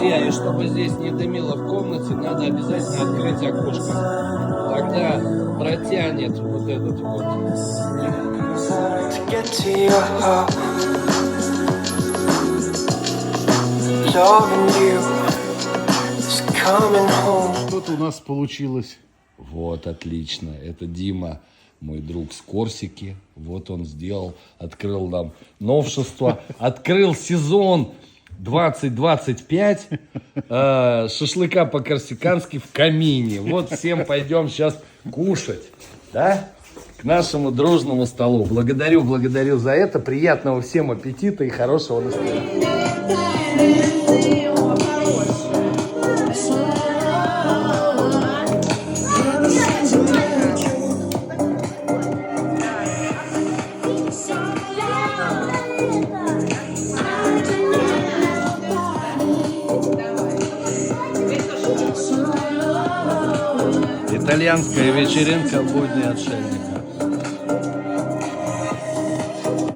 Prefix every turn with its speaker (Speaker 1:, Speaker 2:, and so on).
Speaker 1: Друзья, и чтобы здесь не дымило в комнате, надо обязательно открыть окошко. Тогда протянет вот этот вот.
Speaker 2: Что-то у нас получилось.
Speaker 1: Вот, отлично. Это Дима, мой друг с Корсики. Вот он сделал, открыл нам новшество. Открыл сезон 2025 шашлыка по-корсикански в камине. Вот всем пойдем сейчас кушать, да? К нашему дружному столу. Благодарю за это. Приятного всем аппетита и хорошего настроения. Итальянская вечеринка в будни отшельника.